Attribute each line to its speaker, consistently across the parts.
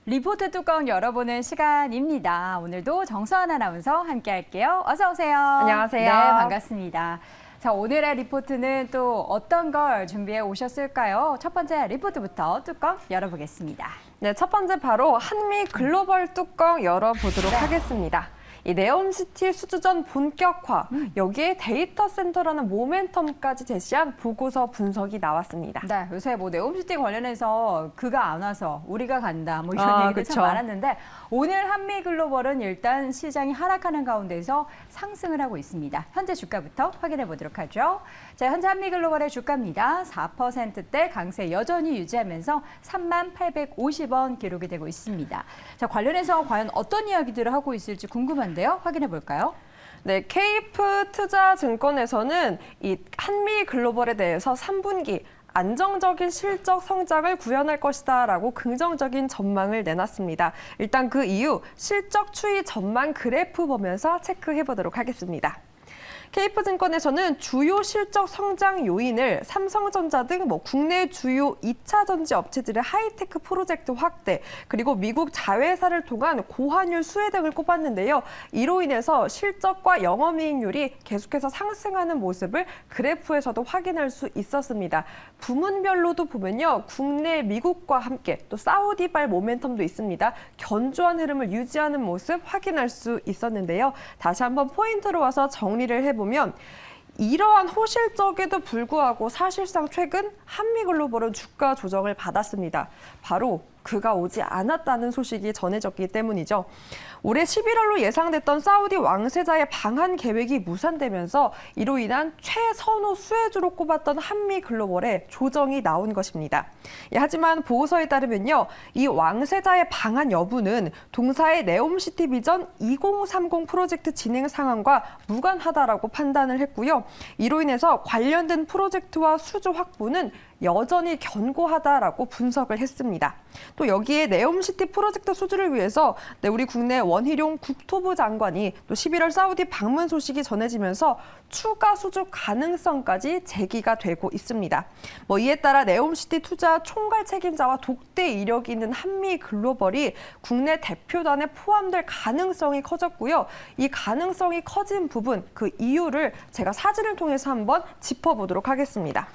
Speaker 1: 리포트 뚜껑 열어보는 시간입니다. 오늘도 정서한 아나운서 함께 할게요. 어서 오세요.
Speaker 2: 안녕하세요.
Speaker 1: 네, 반갑습니다. 자, 오늘의 리포트는 또 어떤 걸 준비해 오셨을까요? 첫 번째 리포트부터 뚜껑 열어보겠습니다.
Speaker 2: 네, 첫 번째 바로 한미 글로벌 뚜껑 열어보도록 하겠습니다. 이 네옴시티 수주전 본격화, 여기에 데이터 센터라는 모멘텀까지 제시한 보고서 분석이 나왔습니다.
Speaker 1: 네, 요새 뭐 네옴시티 관련해서 그가 안 와서 우리가 간다 뭐 이런 얘기들 참 많았는데 오늘 한미글로벌은 일단 시장이 하락하는 가운데서 상승을 하고 있습니다. 현재 주가부터 확인해 보도록 하죠. 자, 현재 한미글로벌의 주가입니다. 4%대 강세 여전히 유지하면서 3850원 기록이 되고 있습니다. 자, 관련해서 과연 어떤 이야기들을 하고 있을지 궁금한데요. 확인해 볼까요?
Speaker 2: 네, 케이프 투자증권에서는 이 한미 글로벌에 대해서 3분기 안정적인 실적 성장을 구현할 것이다라고 긍정적인 전망을 내놨습니다. 일단 그 이유 실적 추이 전망 그래프 보면서 체크해 보도록 하겠습니다. 케이프증권에서는 주요 실적 성장 요인을 삼성전자 등 국내 주요 2차 전지 업체들의 하이테크 프로젝트 확대, 그리고 미국 자회사를 통한 고환율 수혜 등을 꼽았는데요. 이로 인해서 실적과 영업이익률이 계속해서 상승하는 모습을 그래프에서도 확인할 수 있었습니다. 부문별로도 보면요. 국내 미국과 함께 또 사우디발 모멘텀도 있습니다. 견조한 흐름을 유지하는 모습 확인할 수 있었는데요. 다시 한번 포인트로 와서 정리를 해보면 이러한 호실적에도 불구하고 사실상 최근 한미글로벌은 주가 조정을 받았습니다. 바로 그가 오지 않았다는 소식이 전해졌기 때문이죠. 올해 11월로 예상됐던 사우디 왕세자의 방한 계획이 무산되면서 이로 인한 최선호 수혜주로 꼽았던 한미글로벌에 조정이 나온 것입니다. 하지만 보고서에 따르면요, 이 왕세자의 방한 여부는 동사의 네옴시티 비전 2030 프로젝트 진행 상황과 무관하다라고 판단을 했고요. 이로 인해서 관련된 프로젝트와 수주 확보는 여전히 견고하다라고 분석을 했습니다. 또 여기에 네옴시티 프로젝트 수주를 위해서 우리 국내 원희룡 국토부 장관이 또 11월 사우디 방문 소식이 전해지면서 추가 수주 가능성까지 제기가 되고 있습니다. 이에 따라 네옴시티 투자 총괄 책임자와 독대 이력이 있는 한미글로벌이 국내 대표단에 포함될 가능성이 커졌고요. 이 가능성이 커진 부분, 그 이유를 제가 사진을 통해서 한번 짚어보도록 하겠습니다.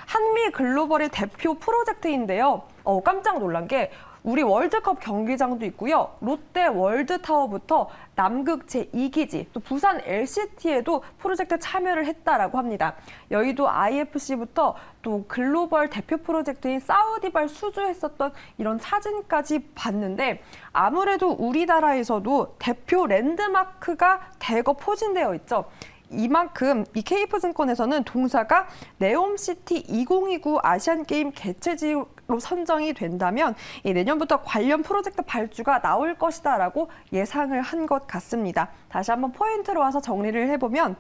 Speaker 2: 한미글로벌의 대표 프로젝트인데요. 깜짝 놀란 게 우리 월드컵 경기장도 있고요. 롯데 월드타워부터 남극 제2기지, 또 부산 LCT에도 프로젝트 참여를 했다라고 합니다. 여의도 IFC부터 또 글로벌 대표 프로젝트인 사우디발 수주했었던 이런 사진까지 봤는데 아무래도 우리나라에서도 대표 랜드마크가 대거 포진되어 있죠. 이만큼 이 케이프증권에서는 동사가 네옴시티 2029 아시안게임 개최지로 선정이 된다면 내년부터 관련 프로젝트 발주가 나올 것이다라고 예상을 한 것 같습니다. 다시 한번 포인트로 와서 정리를 해보면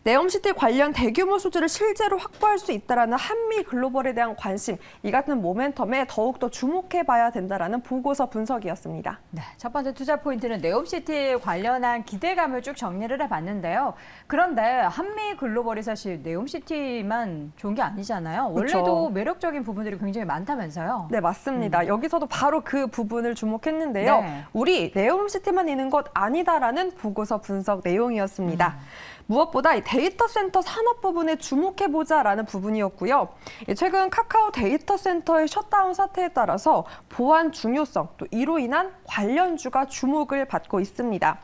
Speaker 2: 네옴시티 관련 대규모 수주를 실제로 확보할 수 있다라는 한미글로벌에 대한 관심, 이 같은 모멘텀에 더욱더 주목해봐야 된다라는 보고서 분석이었습니다.
Speaker 1: 네, 첫 번째 투자 포인트는 네옴시티 관련한 기대감을 쭉 정리를 해봤는데요. 그런데 한미글로벌이 사실 네옴시티만 좋은 게 아니잖아요. 원래도
Speaker 2: 그렇죠.
Speaker 1: 매력적인 부분들이 굉장히 많다면서요.
Speaker 2: 네, 맞습니다. 여기서도 바로 그 부분을 주목했는데요.
Speaker 1: 네.
Speaker 2: 우리 네옴시티만 있는 것 아니다라는 보고서 분석 내용이었습니다. 무엇보다 이 데이터 센터 산업 부분에 주목해보자라는 부분이었고요. 최근 카카오 데이터 센터의 셧다운 사태에 따라서 보안 중요성, 또 이로 인한 관련주가 주목을 받고 있습니다.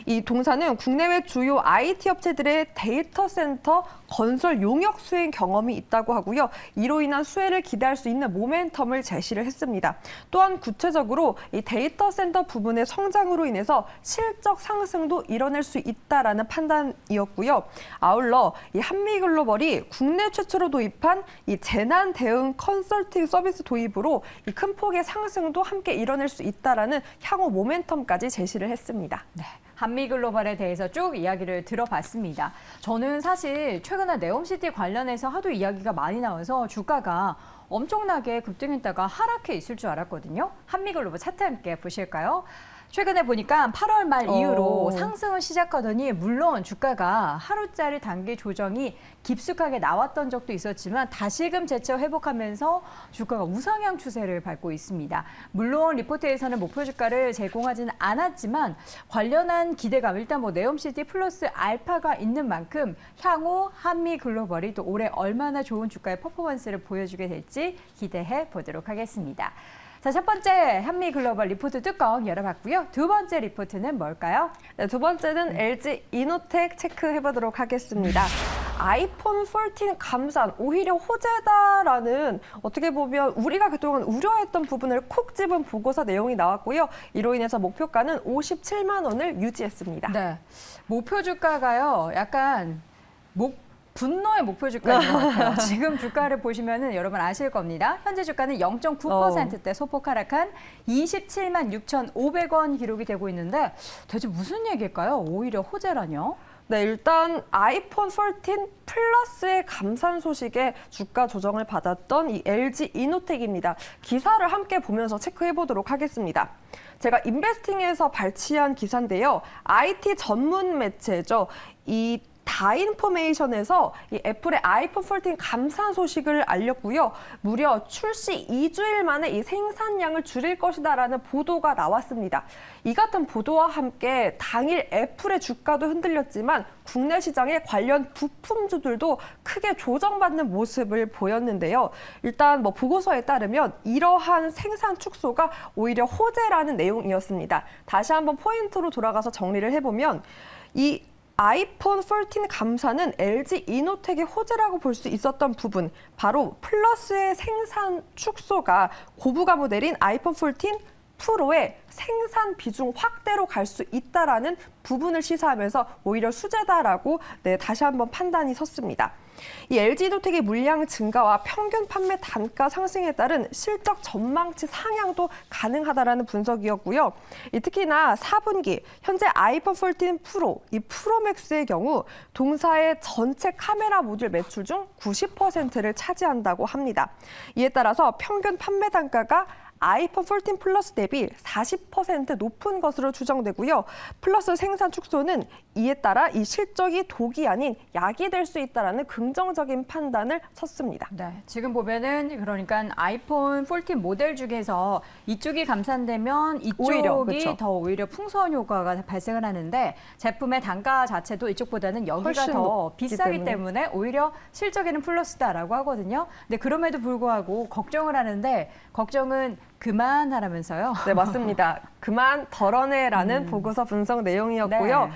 Speaker 2: 이 동사는 국내외 주요 IT 업체들의 데이터 센터 건설 용역 수행 경험이 있다고 하고요. 이로 인한 수혜를 기대할 수 있는 모멘텀을 제시를 했습니다. 또한 구체적으로 이 데이터 센터 부분의 성장으로 인해서 실적 상승도 이뤄낼 수 있다라는 판단이었고요. 아울러 이 한미글로벌이 국내 최초로 도입한 이 재난 대응 컨설팅 서비스 도입으로 이 큰 폭의 상승도 함께 이뤄낼 수 있다라는 향후 모멘텀까지 제시를 했습니다.
Speaker 1: 네. 한미글로벌에 대해서 쭉 이야기를 들어봤습니다. 저는 사실 최근에 네옴시티 관련해서 하도 이야기가 많이 나와서 주가가 엄청나게 급등했다가 하락해 있을 줄 알았거든요. 한미글로벌 차트 함께 보실까요? 최근에 보니까 8월 말 이후로 상승을 시작하더니 물론 주가가 하루짜리 단기 조정이 깊숙하게 나왔던 적도 있었지만 다시금 재차 회복하면서 주가가 우상향 추세를 밟고 있습니다. 물론 리포트에서는 목표 주가를 제공하지는 않았지만 관련한 기대감, 일단 뭐 네옴시티 플러스 알파가 있는 만큼 향후 한미글로벌이 또 올해 얼마나 좋은 주가의 퍼포먼스를 보여주게 될지 기대해 보도록 하겠습니다. 자, 첫 번째 한미글로벌 리포트 뚜껑 열어봤고요. 두 번째 리포트는 뭘까요?
Speaker 2: 네, 두 번째는 LG 이노텍 체크해보도록 하겠습니다. 아이폰 14 감산 오히려 호재다라는 어떻게 보면 우리가 그동안 우려했던 부분을 콕 집은 보고서 내용이 나왔고요. 이로 인해서 목표가는 57만 원을 유지했습니다.
Speaker 1: 네, 목표 주가가요. 약간 분노의 목표 주가인 것 같아요. 지금 주가를 보시면은 여러분 아실 겁니다. 현재 주가는 0.9%대 소폭 하락한 27만 6,500원 기록이 되고 있는데 대체 무슨 얘기일까요? 오히려 호재라뇨?
Speaker 2: 네, 일단 아이폰 14 플러스의 감산 소식에 주가 조정을 받았던 이 LG 이노텍입니다. 기사를 함께 보면서 체크해 보도록 하겠습니다. 제가 인베스팅에서 발췌한 기사인데요. IT 전문 매체죠. 이 다인포메이션에서 이 애플의 아이폰 14 감산 소식을 알렸고요. 무려 출시 2주일 만에 이 생산량을 줄일 것이다라는 보도가 나왔습니다. 이 같은 보도와 함께 당일 애플의 주가도 흔들렸지만 국내 시장의 관련 부품주들도 크게 조정받는 모습을 보였는데요. 일단 뭐 보고서에 따르면 이러한 생산 축소가 오히려 호재라는 내용이었습니다. 다시 한번 포인트로 돌아가서 정리를 해보면 이 아이폰 14 감산은 LG 이노텍의 호재라고 볼 수 있었던 부분, 바로 플러스의 생산 축소가 고부가 모델인 아이폰 14 프로의 생산 비중 확대로 갈 수 있다라는 부분을 시사하면서 오히려 수재다라고 다시 한번 판단이 섰습니다. 이 LG 이노텍의 물량 증가와 평균 판매 단가 상승에 따른 실적 전망치 상향도 가능하다라는 분석이었고요. 특히나 4분기 현재 아이폰 14 프로, 이 프로맥스의 경우 동사의 전체 카메라 모듈 매출 중 90%를 차지한다고 합니다. 이에 따라서 평균 판매 단가가 아이폰 14 플러스 대비 40% 높은 것으로 추정되고요. 플러스 생산 축소는 이에 따라 이 실적이 독이 아닌 약이 될 수 있다라는 긍정적인 판단을 섰습니다.
Speaker 1: 네, 지금 보면은 그러니까 아이폰 14 모델 중에서 이쪽이 감산되면 이쪽이 더 오히려 풍선 효과가 발생을 하는데 제품의 단가 자체도 이쪽보다는 여기가 더 비싸기 때문에 오히려 실적에는 플러스다라고 하거든요. 근데 그럼에도 불구하고 걱정을 하는데 걱정은 그만하라면서요?
Speaker 2: 네, 맞습니다. 그만 덜어내라는 보고서 분석 내용이었고요. 네.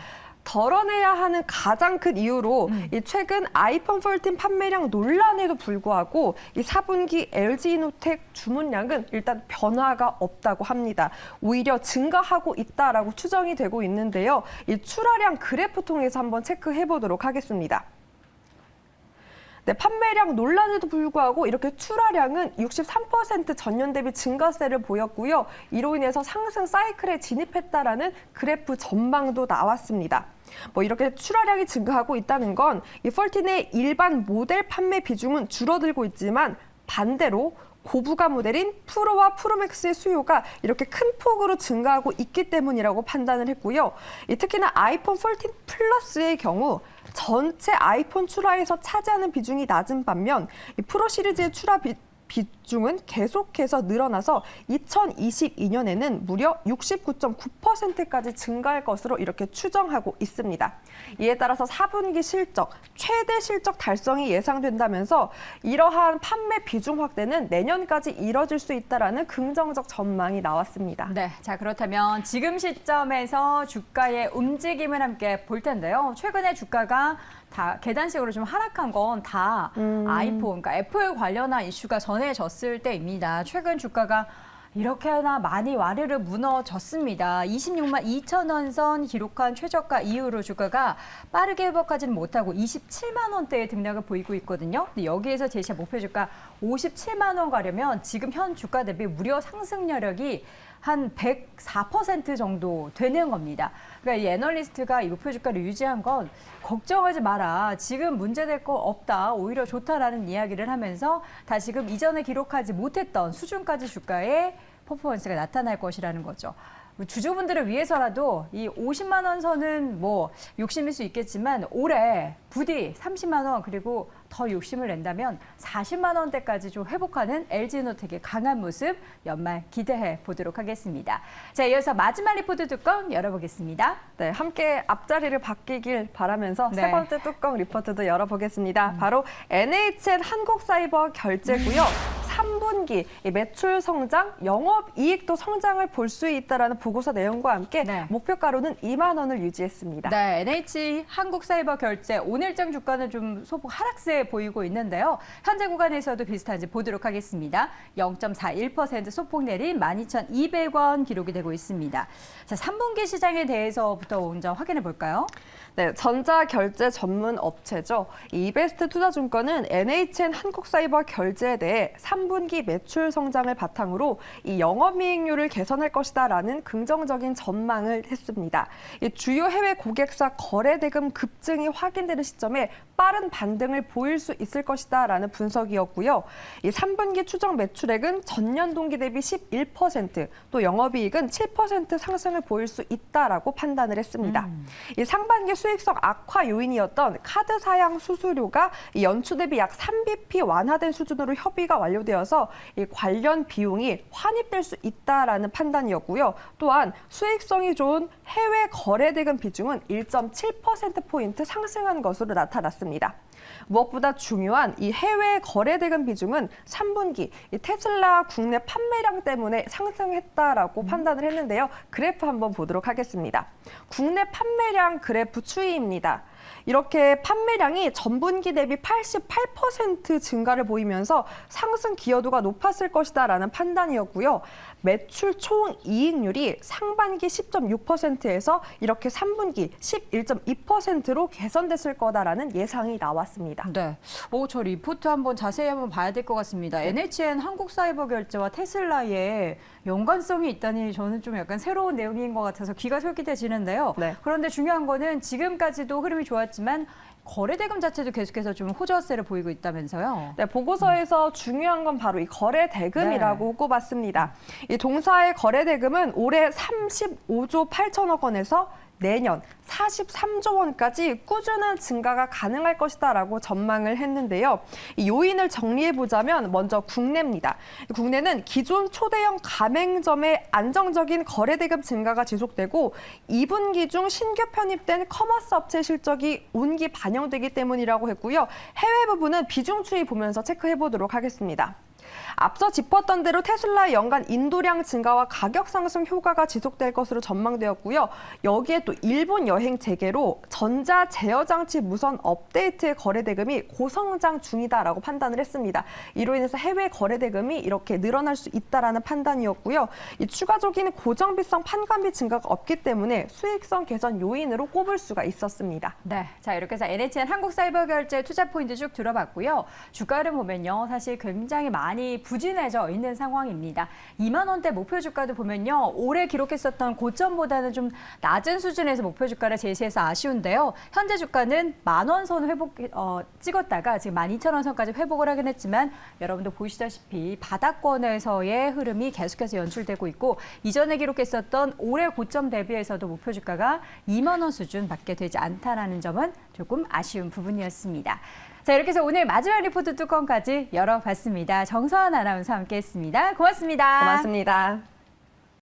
Speaker 2: 덜어내야 하는 가장 큰 이유로 이 최근 아이폰 14 판매량 논란에도 불구하고 이 4분기 LG 이노텍 주문량은 일단 변화가 없다고 합니다. 오히려 증가하고 있다라고 추정이 되고 있는데요. 이 출하량 그래프 통해서 한번 체크해 보도록 하겠습니다. 네, 판매량 논란에도 불구하고 이렇게 출하량은 63% 전년 대비 증가세를 보였고요. 이로 인해서 상승 사이클에 진입했다라는 그래프 전망도 나왔습니다. 뭐 이렇게 출하량이 증가하고 있다는 건 이 14의 일반 모델 판매 비중은 줄어들고 있지만 반대로 고부가 모델인 프로와 프로맥스의 수요가 이렇게 큰 폭으로 증가하고 있기 때문이라고 판단을 했고요. 특히나 아이폰 14 플러스의 경우 전체 아이폰 출하에서 차지하는 비중이 낮은 반면 이 프로 시리즈의 출하 비중은 계속해서 늘어나서 2022년에는 무려 69.9%까지 증가할 것으로 이렇게 추정하고 있습니다. 이에 따라서 4분기 실적, 최대 실적 달성이 예상된다면서 이러한 판매 비중 확대는 내년까지 이뤄질 수 있다라는 긍정적 전망이 나왔습니다.
Speaker 1: 네, 자 그렇다면 지금 시점에서 주가의 움직임을 함께 볼 텐데요. 최근에 주가가 다 계단식으로 좀 하락한 건 다 아이폰, 그러니까 애플 관련한 이슈가 전해졌을 때입니다. 최근 주가가 이렇게나 많이 와르르 무너졌습니다. 26만 2천 원 선 기록한 최저가 이후로 주가가 빠르게 회복하지는 못하고 27만 원대의 등락을 보이고 있거든요. 근데 여기에서 제시한 목표 주가 57만 원 가려면 지금 현 주가 대비 무려 상승 여력이 한 104% 정도 되는 겁니다. 그러니까 이 애널리스트가 이 목표 주가를 유지한 건 걱정하지 마라. 지금 문제될 거 없다. 오히려 좋다라는 이야기를 하면서 다시금 이전에 기록하지 못했던 수준까지 주가의 퍼포먼스가 나타날 것이라는 거죠. 주주분들을 위해서라도 이 50만 원 선은 뭐 욕심일 수 있겠지만 올해 부디 30만 원 그리고 더 욕심을 낸다면 40만 원대까지 좀 회복하는 LG노텍의 강한 모습 연말 기대해 보도록 하겠습니다. 자, 이어서 마지막 리포트 뚜껑 열어보겠습니다.
Speaker 2: 네, 함께 앞자리를 바뀌길 바라면서 세 번째 뚜껑 리포트도 열어보겠습니다. 바로 NHN 한국사이버결제고요. 3분기 매출 성장, 영업이익도 성장을 볼 수 있다라는 보고서 내용과 함께 목표가로는 2만 원을 유지했습니다.
Speaker 1: 네, NH 한국사이버결제 오늘장 주가는 좀 소폭 하락세 보이고 있는데요. 현재 구간에서도 비슷한지 보도록 하겠습니다. 0.41% 소폭 내린 12,200원 기록이 되고 있습니다. 자, 3분기 시장에 대해서부터 먼저 확인해 볼까요?
Speaker 2: 네, 전자결제 전문 업체죠. 이베스트 투자증권은 NHN 한국사이버결제에 대해 3분기 매출 성장을 바탕으로 이 영업이익률을 개선할 것이다라는 긍정적인 전망을 했습니다. 이 주요 해외 고객사 거래대금 급증이 확인되는 시점에 빠른 반등을 보일 수 있을 것이다라는 분석이었고요. 이 3분기 추정 매출액은 전년 동기 대비 11%, 또 영업이익은 7% 상승을 보일 수 있다라고 판단을 했습니다. 이 상반기 수익성 악화 요인이었던 카드 사양 수수료가 연초 대비 약 3bp 완화된 수준으로 협의가 완료되어서 이 관련 비용이 환입될 수 있다라는 판단이었고요. 또한 수익성이 좋은 해외 거래대금 비중은 1.7%포인트 상승한 것으로 나타났습니다. 무엇보다 중요한 이 해외 거래대금 비중은 3분기 이 테슬라 국내 판매량 때문에 상승했다라고 판단을 했는데요. 그래프 한번 보도록 하겠습니다. 국내 판매량 그래프 추이입니다. 이렇게 판매량이 전분기 대비 88% 증가를 보이면서 상승 기여도가 높았을 것이다라는 판단이었고요. 매출 총이익률이 상반기 10.6%에서 이렇게 3분기 11.2%로 개선됐을 거다라는 예상이 나왔습니다.
Speaker 1: 네, 저 리포트 한번 자세히 한번 봐야 될 것 같습니다. NHN 한국사이버결제와 테슬라의 연관성이 있다니 저는 좀 약간 새로운 내용인 것 같아서 귀가 솔깃해지는데요.
Speaker 2: 네.
Speaker 1: 그런데 중요한 거는 지금까지도 흐름이 좋았지만 거래대금 자체도 계속해서 좀 호조세를 보이고 있다면서요?
Speaker 2: 네, 보고서에서 중요한 건 바로 이 거래대금이라고 꼽았습니다. 이 동사의 거래대금은 올해 35조 8천억 원에서 내년 43조 원까지 꾸준한 증가가 가능할 것이다라고 전망을 했는데요. 이 요인을 정리해보자면 먼저 국내입니다. 국내는 기존 초대형 가맹점의 안정적인 거래대금 증가가 지속되고 2분기 중 신규 편입된 커머스 업체 실적이 운기 반영되기 때문이라고 했고요. 해외 부분은 비중 추이 보면서 체크해보도록 하겠습니다. 앞서 짚었던 대로 테슬라의 연간 인도량 증가와 가격 상승 효과가 지속될 것으로 전망되었고요. 여기에 또 일본 여행 재개로 전자 제어 장치 무선 업데이트의 거래 대금이 고성장 중이다라고 판단을 했습니다. 이로 인해서 해외 거래 대금이 이렇게 늘어날 수 있다라는 판단이었고요. 이 추가적인 고정비성 판관비 증가가 없기 때문에 수익성 개선 요인으로 꼽을 수가 있었습니다.
Speaker 1: 네, 자 이렇게 해서 NHN 한국사이버결제 투자 포인트 쭉 들어봤고요. 주가를 보면요, 사실 굉장히 많이 부진해져 있는 상황입니다. 2만 원대 목표 주가도 보면요, 올해 기록했었던 고점보다는 좀 낮은 수준에서 목표 주가를 제시해서 아쉬운데요. 현재 주가는 10,000원 선 회복 찍었다가 지금 12,000원 선까지 회복을 하긴 했지만 여러분도 보시다시피 바닥권에서의 흐름이 계속해서 연출되고 있고 이전에 기록했었던 올해 고점 대비해서도 목표 주가가 2만 원 수준밖에 되지 않다라는 점은 조금 아쉬운 부분이었습니다. 자, 이렇게 해서 오늘 마지막 리포트 뚜껑까지 열어봤습니다. 정서원 아나운서와 함께했습니다. 고맙습니다.
Speaker 2: 고맙습니다.